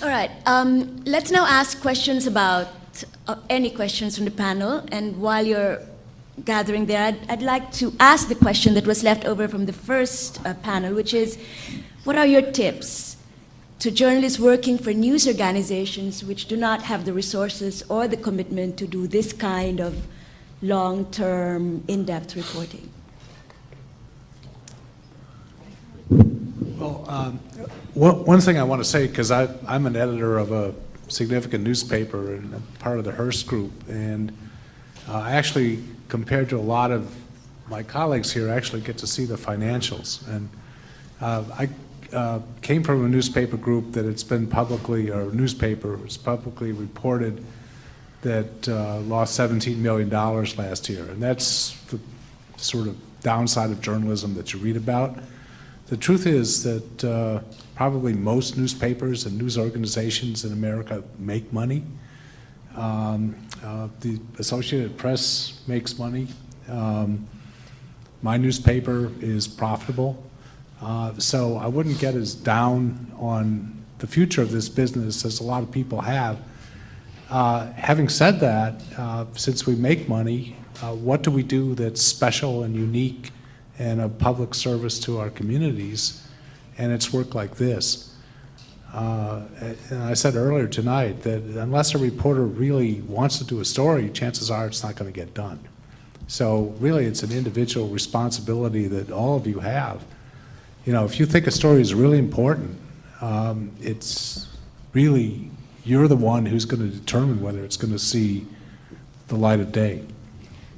All right. Let's now ask questions about any questions from the panel. And while you're gathering there, I'd like to ask the question that was left over from the first panel, which is, what are your tips to journalists working for news organizations which do not have the resources or the commitment to do this kind of long-term, in-depth reporting? Well, one thing I want to say, because I'm an editor of a significant newspaper and part of the Hearst Group, and I actually, compared to a lot of my colleagues here, I actually get to see the financials. And I came from a newspaper group that it's been publicly, or a newspaper was publicly reported that lost $17 million last year. And that's the sort of downside of journalism that you read about. The truth is that probably most newspapers and news organizations in America make money. The Associated Press makes money. My newspaper is profitable. So I wouldn't get as down on the future of this business as a lot of people have. Having said that, since we make money, what do we do that's special and unique and a public service to our communities? And it's work like this. And I said earlier tonight that unless a reporter really wants to do a story, chances are it's not going to get done. So really it's an individual responsibility that all of you have. You know, if you think a story is really important, it's really, you're the one who's going to determine whether it's going to see the light of day.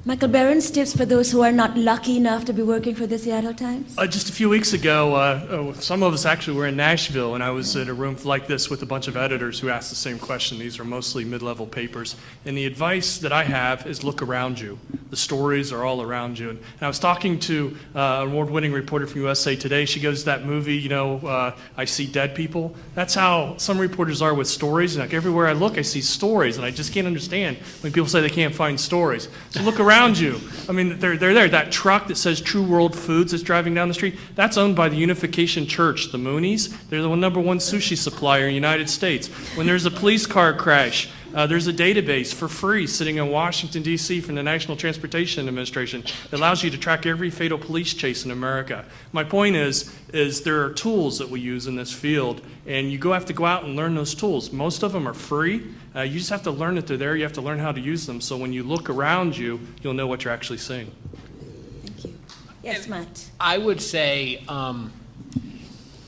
Michael Barron's tips for those who are not lucky enough to be working for the Seattle Times? Just a few weeks ago, some of us actually were in Nashville, and I was in a room like this with a bunch of editors who asked the same question. These are mostly mid-level papers. And the advice that I have is look around you. The stories are all around you. And I was talking to an award-winning reporter from USA Today. She goes, that movie, you know, I See Dead People. That's how some reporters are with stories. Like everywhere I look, I see stories, and I just can't understand when people say they can't find stories. So look around you. I mean, they're there. That truck that says True World Foods that's driving down the street, that's owned by the Unification Church, the Moonies. They're the #1 sushi supplier in the United States. When there's a police car crash, there's a database for free sitting in Washington, D.C. from the National Transportation Administration that allows you to track every fatal police chase in America. My point is there are tools that we use in this field, and you have to go out and learn those tools. Most of them are free. You just have to learn that they're there. You have to learn how to use them. So when you look around you, you'll know what you're actually seeing. Thank you. Yes, Matt. I would say,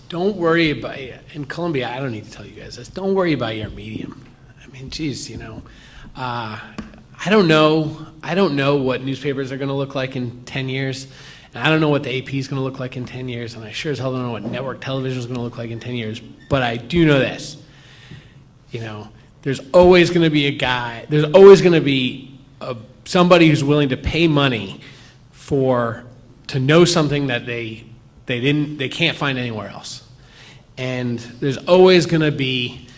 don't worry about, in Columbia, I don't need to tell you guys this, don't worry about your medium. I mean, geez, you know, I don't know what newspapers are going to look like in 10 years, and I don't know what the AP is going to look like in 10 years, and I sure as hell don't know what network television is going to look like in 10 years, but I do know this, you know, there's always going to be a guy, there's always going to be somebody who's willing to pay money to know something that they can't find anywhere else. And there's always going to be,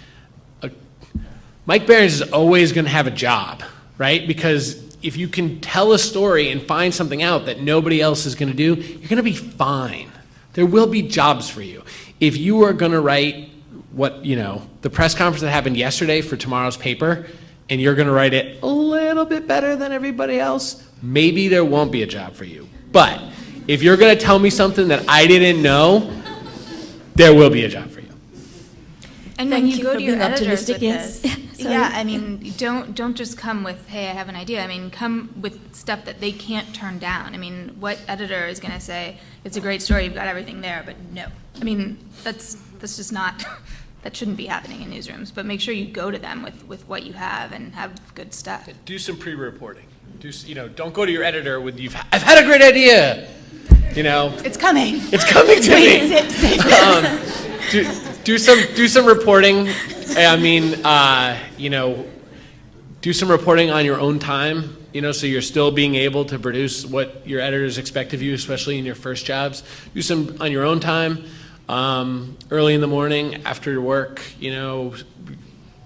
Mike Barron's is always going to have a job, right? Because if you can tell a story and find something out that nobody else is going to do, you're going to be fine. There will be jobs for you. If you are going to write what, you know, the press conference that happened yesterday for tomorrow's paper, and you're going to write it a little bit better than everybody else, maybe there won't be a job for you. But if you're going to tell me something that I didn't know, there will be a job for you. And Thank when you you go for to your being editors with optimistic, this, yes. Sorry. yeah, I mean, don't just come with, hey, I have an idea. I mean, come with stuff that they can't turn down. I mean, what editor is going to say, it's a great story, you've got everything there, but no. I mean, that's just not, that shouldn't be happening in newsrooms. But make sure you go to them with what you have and have good stuff. Do some pre-reporting. Don't go to your editor with, I've had a great idea. You know, It's coming. It's coming to Wait, me. Do some reporting. I mean, do some reporting on your own time. You know, so you're still being able to produce what your editors expect of you, especially in your first jobs. Do some on your own time, early in the morning after your work. You know,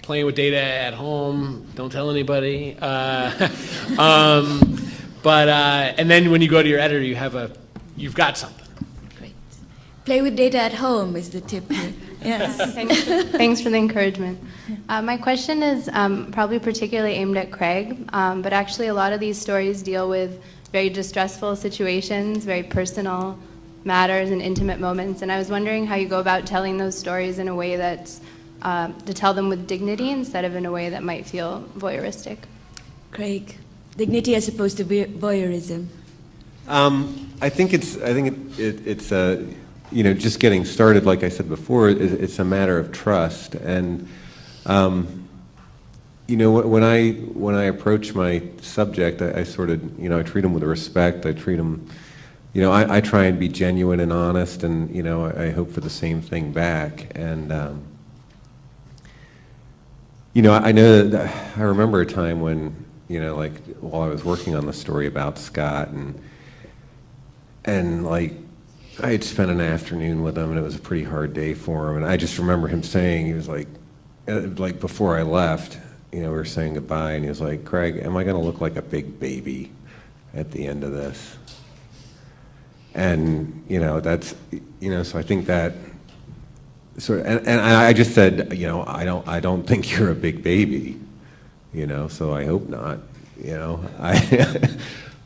playing with data at home. Don't tell anybody. And then when you go to your editor, you've got something. Great. Play with data at home is the tip here. Yes. Thanks for the encouragement. My question is probably particularly aimed at Craig, but actually a lot of these stories deal with very distressful situations, very personal matters and intimate moments, and I was wondering how you go about telling those stories in a way that's to tell them with dignity instead of in a way that might feel voyeuristic. Craig, dignity as opposed to voyeurism. I think it's just getting started. Like I said before, it's a matter of trust. And when I approach my subject, I sort of I treat them with respect. I treat them, I try and be genuine and honest, and I hope for the same thing back. And I know that I remember a time when like while I was working on the story about Scott and like I had spent an afternoon with him, and it was a pretty hard day for him. And I just remember him saying, he was like before I left, we were saying goodbye, and he was like, "Craig, am I going to look like a big baby at the end of this?" And that's so I think that sort of, and I just said, I don't think you're a big baby, so I hope not,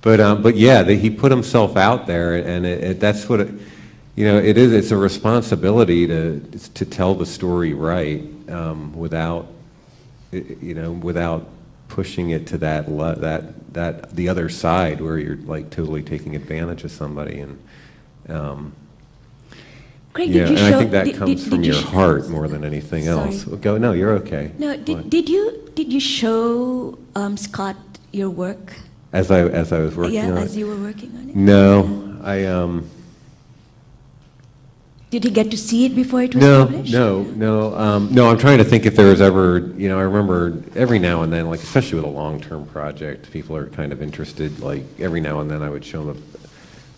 But yeah, he put himself out there, and that's what it is. It's a responsibility to tell the story right, without pushing it to that the other side where you're like totally taking advantage of somebody. And Craig, did you and show, I think that comes from your heart more than anything else. Go. No, you're okay. No, did you show Scott your work? As I was working on it? Yeah, as you were working on it? No, Did he get to see it before it was published? No. I'm trying to think if there was ever, I remember every now and then, like especially with a long-term project, people are kind of interested, like every now and then I would show them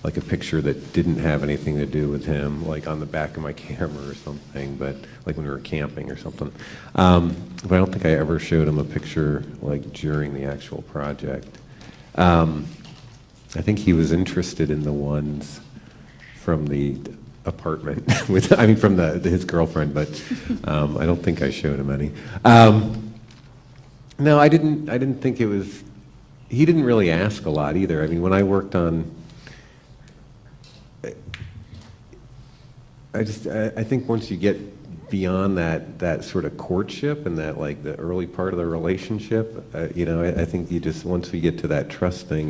a picture that didn't have anything to do with him, like on the back of my camera or something, but like when we were camping or something. But I don't think I ever showed him a picture like during the actual project. I think he was interested in the ones from the apartment from his girlfriend, but I don't think I showed him any. No, I didn't think it was. He didn't really ask a lot either. I mean, when I worked on, I think once you get beyond that sort of courtship and that like the early part of the relationship, I think you just, once we get to that trust thing,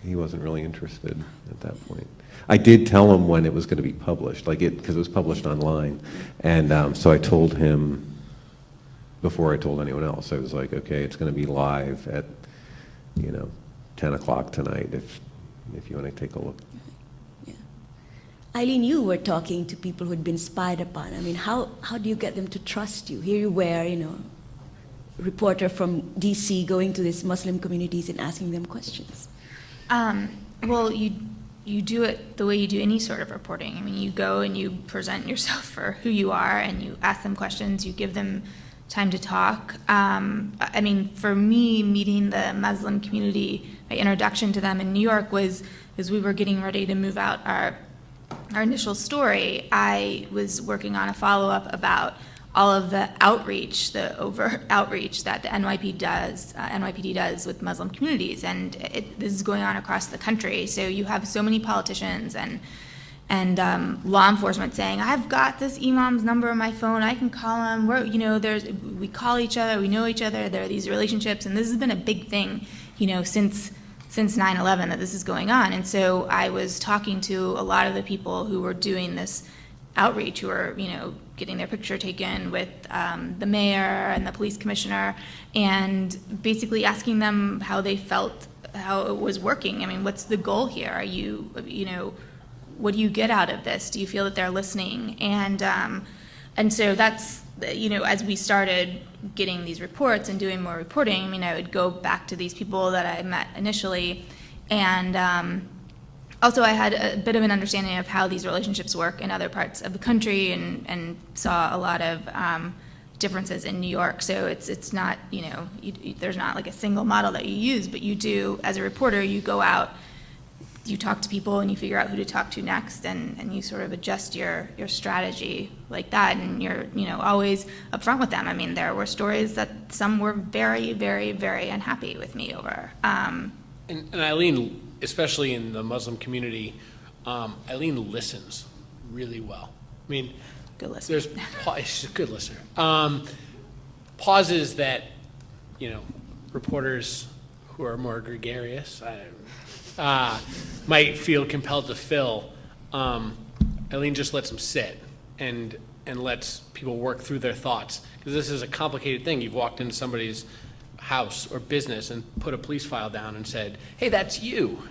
he wasn't really interested at that point. I did tell him when it was going to be published, because it was published online, and so I told him before I told anyone else. I was like, okay, it's going to be live at 10 o'clock tonight if you want to take a look. Yeah. Eileen, you were talking to people who had been spied upon. I mean, how do you get them to trust you? Here you were, a reporter from DC going to these Muslim communities and asking them questions. Well, you do it the way you do any sort of reporting. I mean, you go and you present yourself for who you are, and you ask them questions, you give them time to talk. I mean, for me, meeting the Muslim community, my introduction to them in New York was, as we were getting ready to move out our initial story, I was working on a follow-up about all of the outreach, the overt outreach that the NYPD does with Muslim communities, and this is going on across the country. So you have so many politicians and law enforcement saying, "I've got this imam's number on my phone. I can call him. We call each other. We know each other. There are these relationships, and this has been a big thing, since 9/11 that this is going on." And so I was talking to a lot of the people who were doing this outreach, who were, getting their picture taken with the mayor and the police commissioner, and basically asking them how they felt, how it was working. I mean, what's the goal here? Are you, what do you get out of this? Do you feel that they're listening? And so that's, as we started getting these reports and doing more reporting, I mean, I would go back to these people that I met initially, and also, I had a bit of an understanding of how these relationships work in other parts of the country, and saw a lot of differences in New York. So it's not, there's not like a single model that you use, but you do, as a reporter, you go out you talk to people and you figure out who to talk to next, and you sort of adjust your strategy like that, and you're, always upfront with them. I mean, there were stories that some were very, very, very unhappy with me over. And Eileen, especially in the Muslim community, Eileen listens really well. I mean, Good listener. She's a good listener. Pauses that, reporters who are more gregarious might feel compelled to fill. Eileen just lets them sit and lets people work through their thoughts, because this is a complicated thing. You've walked into somebody's house or business and put a police file down and said, "Hey, that's you.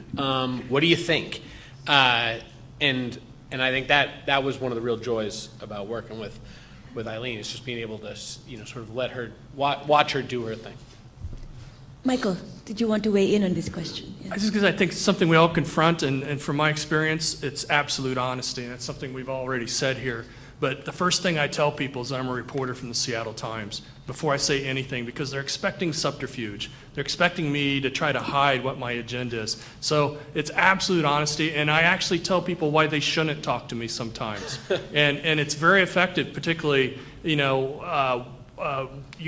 What do you think?" And I think that was one of the real joys about working with Eileen, is just being able to sort of let her watch her do her thing. Michael, did you want to weigh in on this question? Yeah. Just because I think it's something we all confront, and from my experience, it's absolute honesty, and it's something we've already said here. But the first thing I tell people is I'm a reporter from the Seattle Times before I say anything, because they're expecting subterfuge. They're expecting me to try to hide what my agenda is. So it's absolute honesty, and I actually tell people why they shouldn't talk to me sometimes. and it's very effective, particularly, you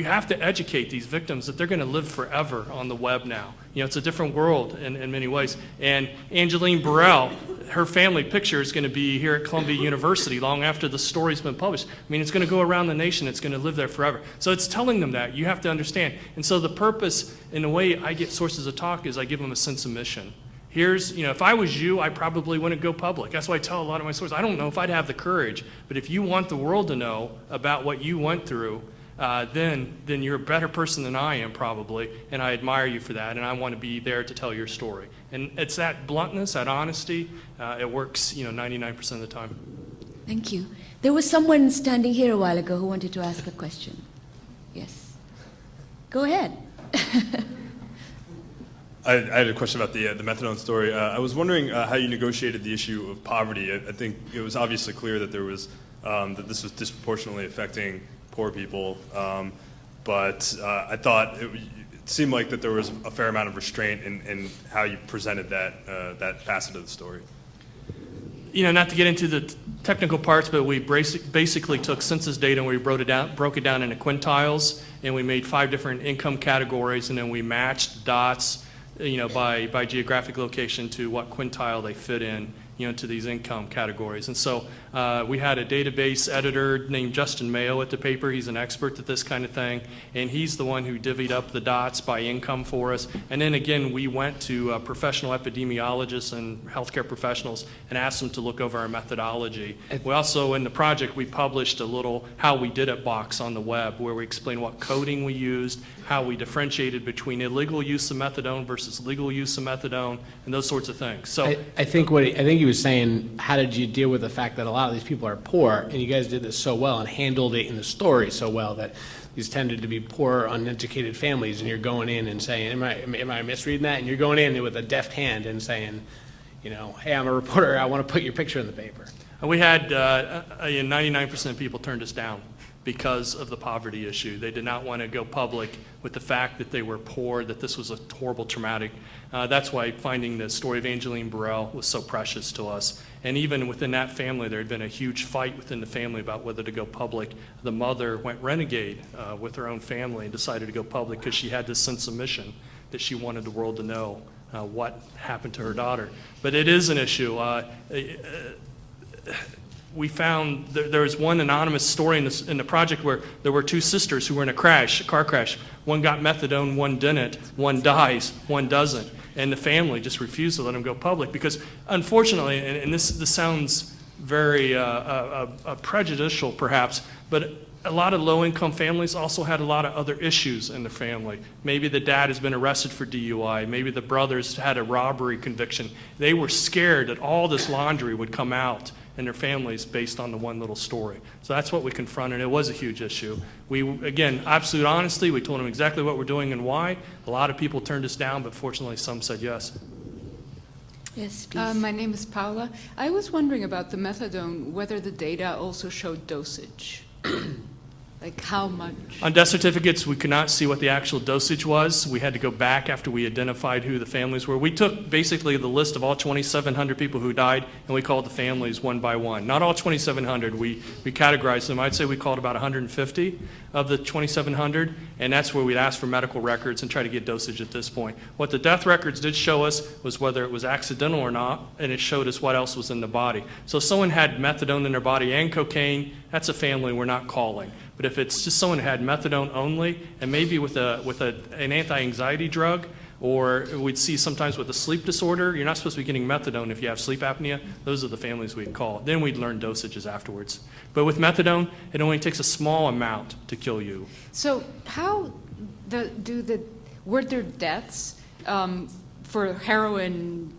have to educate these victims that they're going to live forever on the web now. It's a different world in many ways. And Angeline Burrell, her family picture is going to be here at Columbia University long after the story's been published. I mean, it's going to go around the nation. It's going to live there forever. So it's telling them that. You have to understand. And so the purpose, in the way I get sources of talk, is I give them a sense of mission. Here's, if I was you, I probably wouldn't go public. That's why I tell a lot of my sources, I don't know if I'd have the courage, but if you want the world to know about what you went through, then you're a better person than I am, probably, and I admire you for that, and I want to be there to tell your story. And it's that bluntness, that honesty, it works 99% of the time. Thank you. There was someone standing here a while ago who wanted to ask a question. Yes. Go ahead. I had a question about the methadone story. I was wondering how you negotiated the issue of poverty. I think it was obviously clear that there was that this was disproportionately affecting poor people, but I thought it seemed like that there was a fair amount of restraint in how you presented that facet of the story. Not to get into the technical parts, but we basically took census data and we broke it down into quintiles, and we made 5 different income categories, and then we matched dots, by geographic location to what quintile they fit in, to these income categories. And so we had a database editor named Justin Mayo at the paper. He's an expert at this kind of thing, and he's the one who divvied up the dots by income for us. And then again, we went to professional epidemiologists and healthcare professionals and asked them to look over our methodology. We also, in the project, we published a little How We Did It box on the web, where we explain what coding we used, how we differentiated between illegal use of methadone versus legal use of methadone, and those sorts of things. So I think he was saying, how did you deal with the fact that a lot of these people are poor, and you guys did this so well and handled it in the story so well that these tended to be poor, uneducated families, and you're going in and saying, am I misreading that? And you're going in with a deft hand and saying, hey, I'm a reporter, I want to put your picture in the paper. We had 99% of people turned us down because of the poverty issue. They did not want to go public with the fact that they were poor, that this was a horrible, traumatic. That's why finding the story of Angeline Burrell was so precious to us. And even within that family, there had been a huge fight within the family about whether to go public. The mother went renegade with her own family and decided to go public because she had this sense of mission that she wanted the world to know what happened to her daughter. But it is an issue. We found there was one anonymous story in the project where there were 2 sisters who were in a car crash. One got methadone, one didn't. One dies, one doesn't. And the family just refused to let them go public because, unfortunately, and this sounds very prejudicial perhaps, but a lot of low-income families also had a lot of other issues in the family. Maybe the dad has been arrested for DUI. Maybe the brothers had a robbery conviction. They were scared that all this laundry would come out in their families based on the one little story. So that's what we confronted. It was a huge issue. We, again, absolute honesty, we told them exactly what we're doing and why. A lot of people turned us down, but fortunately some said yes. Yes, please. My name is Paula. I was wondering about the methadone, whether the data also showed dosage. Like how much? On death certificates, we could not see what the actual dosage was. We had to go back after we identified who the families were. We took basically the list of all 2,700 people who died, and we called the families one by one. Not all 2,700. We categorized them. I'd say we called about 150 of the 2,700, and that's where we'd ask for medical records and try to get dosage at this point. What the death records did show us was whether it was accidental or not, and it showed us what else was in the body. So if someone had methadone in their body and cocaine, that's a family we're not calling. But if it's just someone who had methadone only, and maybe with an anti-anxiety drug, or we'd see sometimes with a sleep disorder, you're not supposed to be getting methadone if you have sleep apnea. Those are the families we'd call. Then we'd learn dosages afterwards. But with methadone, it only takes a small amount to kill you. So how were there deaths for heroin,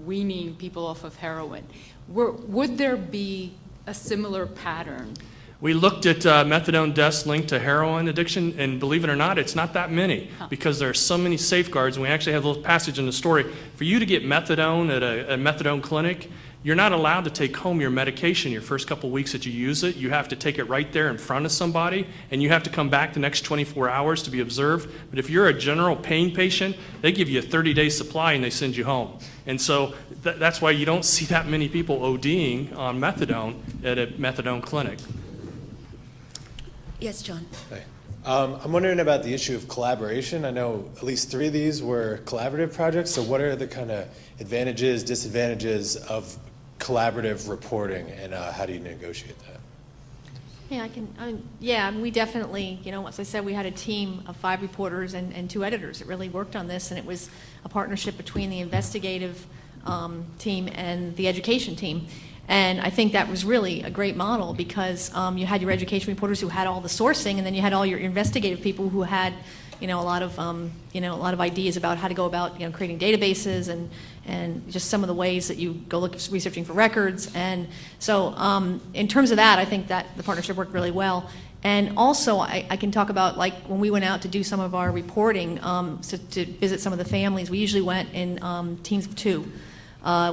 weaning people off of heroin? Would there be a similar pattern? We looked at methadone deaths linked to heroin addiction, and believe it or not, it's not that many because there are so many safeguards. And we actually have a little passage in the story. For you to get methadone at a methadone clinic, you're not allowed to take home your medication your first couple weeks that you use it. You have to take it right there in front of somebody, and you have to come back the next 24 hours to be observed. But if you're a general pain patient, they give you a 30-day supply and they send you home. And so that's why you don't see that many people ODing on methadone at a methadone clinic. Yes, John. Hi. I'm wondering about the issue of collaboration. I know at least 3 of these were collaborative projects, so what are the kind of advantages, disadvantages of collaborative reporting, and how do you negotiate that? Yeah, we definitely, as I said, we had a team of 5 reporters and 2 editors that really worked on this, and it was a partnership between the investigative team and the education team. And I think that was really a great model because you had your education reporters who had all the sourcing, and then you had all your investigative people who had, a lot of ideas about how to go about, creating databases and just some of the ways that you go researching for records. And so, in terms of that, I think that the partnership worked really well. And also, I can talk about like when we went out to do some of our reporting, to visit some of the families. We usually went in teams of 2,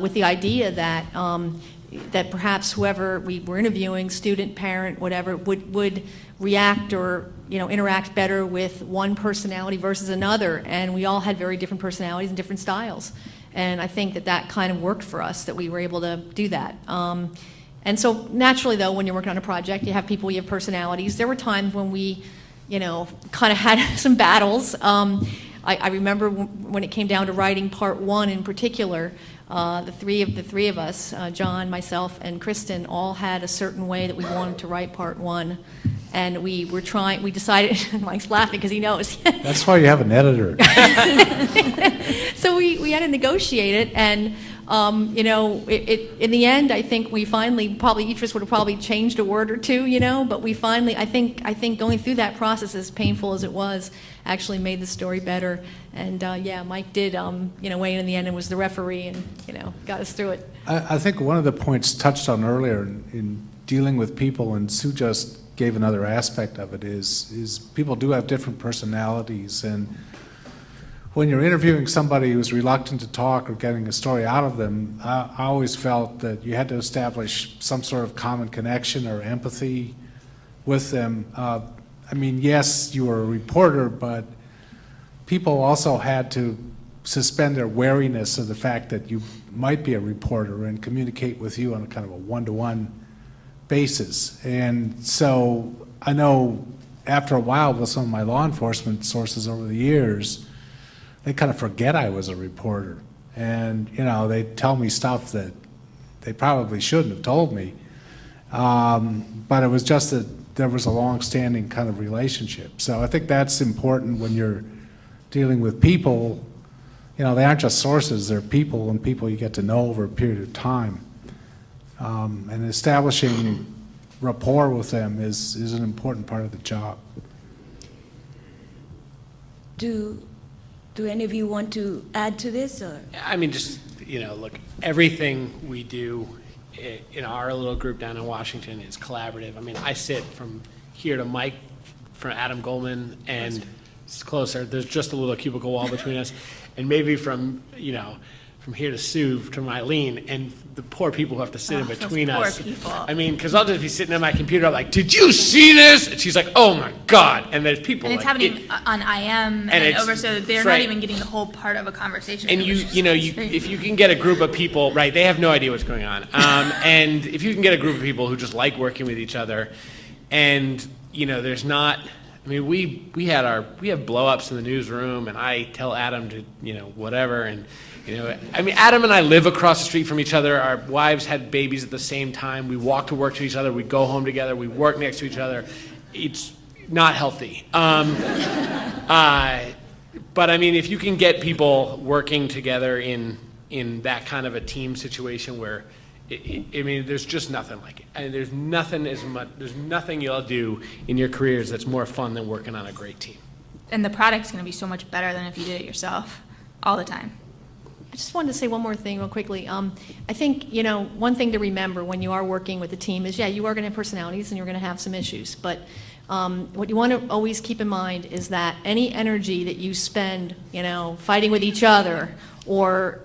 with the idea that perhaps whoever we were interviewing, student, parent, whatever, would react or interact better with one personality versus another. And we all had very different personalities and different styles. And I think that kind of worked for us, that we were able to do that. And so naturally, though, when you're working on a project, you have people, you have personalities. There were times when we, kind of had some battles. I remember when it came down to writing part 1 in particular, the three of us, John, myself, and Kristen, all had a certain way that we wanted to write part 1. And we decided, Mike's laughing because he knows. That's why you have an editor. So we had to negotiate it, and in the end, I think we finally, probably each of us would have probably changed a word or 2, but we finally, I think going through that process, as painful as it was, actually made the story better. And Mike did, weigh in the end and was the referee and, got us through it. I think one of the points touched on earlier in dealing with people, and Sue just gave another aspect of it, is people do have different personalities, and when you're interviewing somebody who's reluctant to talk or getting a story out of them, I always felt that you had to establish some sort of common connection or empathy with them. Yes, you were a reporter, but people also had to suspend their wariness of the fact that you might be a reporter and communicate with you on a kind of a one-to-one basis. And so I know after a while with some of my law enforcement sources over the years, they kind of forget I was a reporter. And, they tell me stuff that they probably shouldn't have told me. But it was just that there was a long-standing kind of relationship. So I think that's important when you're dealing with people. They aren't just sources, they're people, and people you get to know over a period of time. And establishing rapport with them is an important part of the job. Do any of you want to add to this? Or? Look, everything we do in our little group down in Washington is collaborative. I sit from here to Mike, from Adam Goldman, and it's closer. There's just a little cubicle wall between us. And maybe from from here to Sue to Mylene, and the poor people who have to sit in those between poor us. people. I mean, because I'll just be sitting at my computer, I'm like, did you see this? And she's like, oh my God. And there's people And it's like, happening on IM and it's- over, so they're that's not right. even getting the whole part of a conversation. and which is if you can get a group of people, right, they have no idea what's going on. And if you can get a group of people who just like working with each other, and, there's not, I mean, we have blow-ups in the newsroom, and I tell Adam to, whatever, and, I mean, Adam and I live across the street from each other. Our wives had babies at the same time. We walk to work to each other. We go home together. We work next to each other. It's not healthy. But I mean, if you can get people working together in that kind of a team situation where, I mean, there's just nothing like it. And there's nothing you'll do in your careers that's more fun than working on a great team. And the product's going to be so much better than if you did it yourself all the time. I just wanted to say one more thing real quickly. I think, one thing to remember when you are working with a team is, you are going to have personalities and you're going to have some issues. But what you want to always keep in mind is that any energy that you spend, fighting with each other or,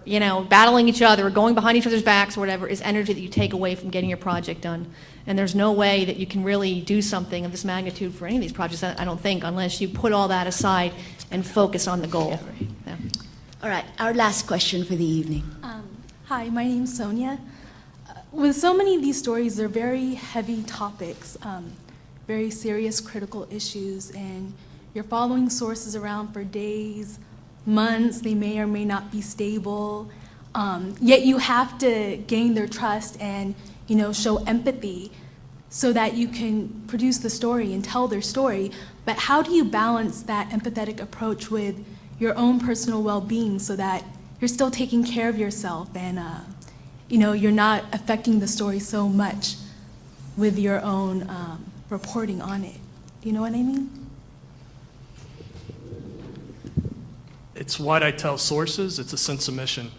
battling each other or going behind each other's backs or whatever is energy that you take away from getting your project done. And there's no way that you can really do something of this magnitude for any of these projects, I don't think, unless you put all that aside and focus on the goal. Yeah. All right, our last question for the evening. Hi, my name's Sonia. With so many of these stories, they're very heavy topics, very serious critical issues, and you're following sources around for days, months. They may or may not be stable, yet you have to gain their trust and show empathy so that you can produce the story and tell their story. But how do you balance that empathetic approach with your own personal well-being so that you're still taking care of yourself and you're not affecting the story so much with your own reporting on it? Do you know what I mean? It's what I tell sources. It's a sense of mission,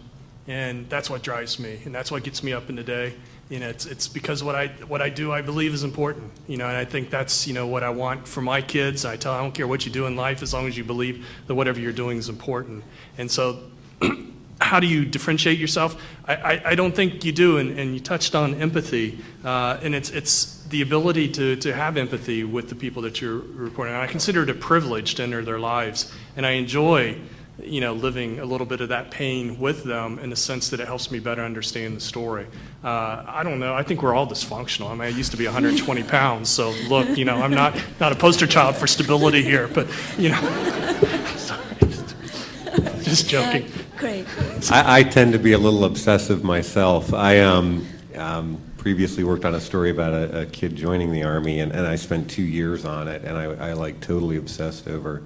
and that's what drives me, and that's what gets me up in the day. It's because what I do, I believe is important. And I think that's what I want for my kids. I don't care what you do in life, as long as you believe that whatever you're doing is important. And so, how do you differentiate yourself? I don't think you do. And you touched on empathy, and it's the ability to have empathy with the people that you're reporting. And I consider it a privilege to enter their lives, and I enjoy living a little bit of that pain with them in the sense that it helps me better understand the story. I don't know. I think we're all dysfunctional. I mean, I used to be 120 pounds, so look, I'm not a poster child for stability here, but, sorry. Just joking. Great. I tend to be a little obsessive myself. I previously worked on a story about a kid joining the Army, and I spent 2 years on it, and I like totally obsessed over,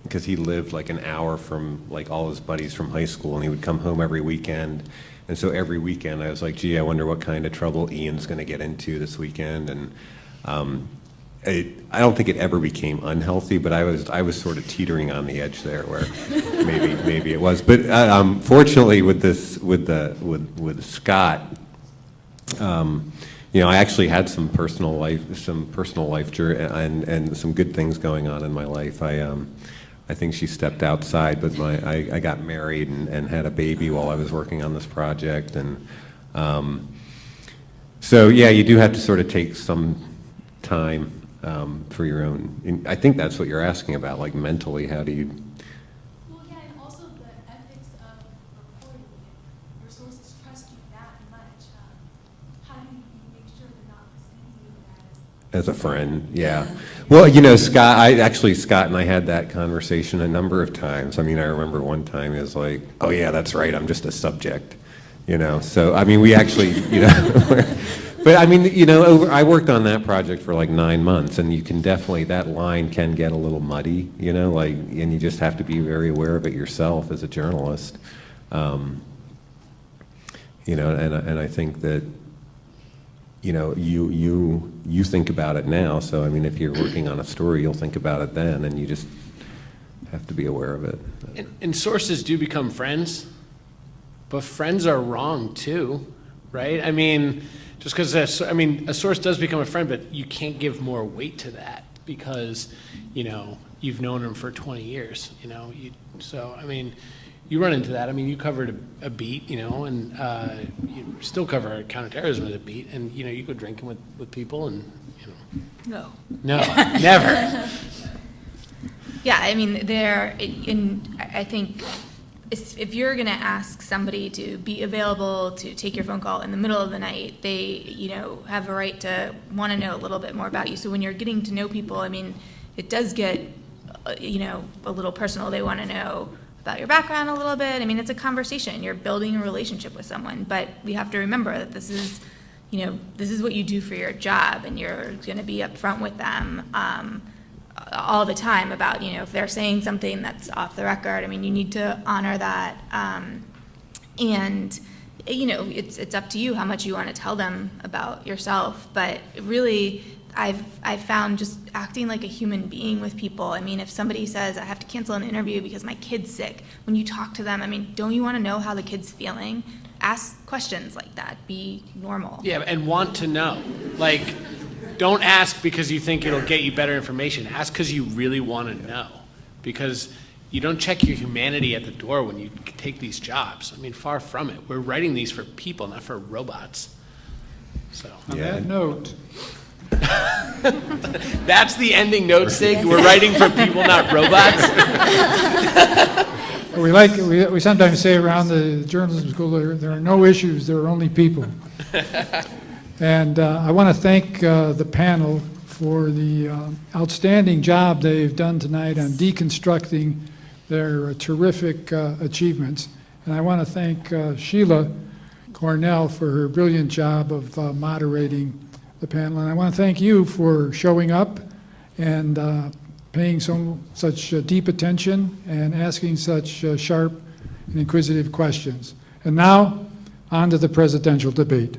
because he lived like an hour from like all his buddies from high school, and he would come home every weekend. And so every weekend I was like, gee, I wonder what kind of trouble Ian's going to get into this weekend. And I don't think it ever became unhealthy, but I was sort of teetering on the edge there, where maybe it was. But fortunately, with Scott, I actually had some personal life journey and some good things going on in my life. I think she stepped outside, but I got married and had a baby while I was working on this project, and so yeah, you do have to sort of take some time for your own. And I think that's what you're asking about, like mentally, how do you? Well, yeah, and also the ethics of reporting. If your sources trust you that much, how do you make sure they're not seeing you As a friend, yeah. Well, Scott and I had that conversation a number of times. I mean, I remember one time he was like, oh yeah, that's right, I'm just a subject, So, I mean, we actually, but I mean, I worked on that project for like 9 months, and you can definitely, that line can get a little muddy, and you just have to be very aware of it yourself as a journalist. And I think that, you think about it now. So, I mean, if you're working on a story, you'll think about it then, and you just have to be aware of it. And sources do become friends, but friends are wrong too, right? I mean, just because a source does become a friend, but you can't give more weight to that because, you've known them for 20 years, So, I mean, you run into that. I mean, you covered a beat, and you still cover counterterrorism as a beat, and, you go drinking with people and, No. No, never. Yeah, I mean, I think if you're going to ask somebody to be available to take your phone call in the middle of the night, they, have a right to want to know a little bit more about you. So when you're getting to know people, I mean, it does get, a little personal. They want to know about your background a little bit. I mean, it's a conversation. You're building a relationship with someone, but we have to remember that this is what you do for your job, and you're going to be upfront with them all the time about, if they're saying something that's off the record. I mean, you need to honor that. And, it's up to you how much you want to tell them about yourself. But really, I've found just acting like a human being with people. I mean, if somebody says, I have to cancel an interview because my kid's sick, when you talk to them, I mean, don't you want to know how the kid's feeling? Ask questions like that. Be normal. Yeah, and want to know. Like, don't ask because you think it'll get you better information. Ask because you really want to know. Because you don't check your humanity at the door when you take these jobs. I mean, far from it. We're writing these for people, not for robots. So On that note, that's the ending note, Sig. We're writing for people, not robots. we sometimes say around the journalism school, there are no issues, there are only people. And I want to thank the panel for the outstanding job they've done tonight on deconstructing their terrific achievements. And I want to thank Sheila Cornell for her brilliant job of moderating the panel. And I want to thank you for showing up and paying such deep attention and asking such sharp and inquisitive questions. And now, on to the presidential debate.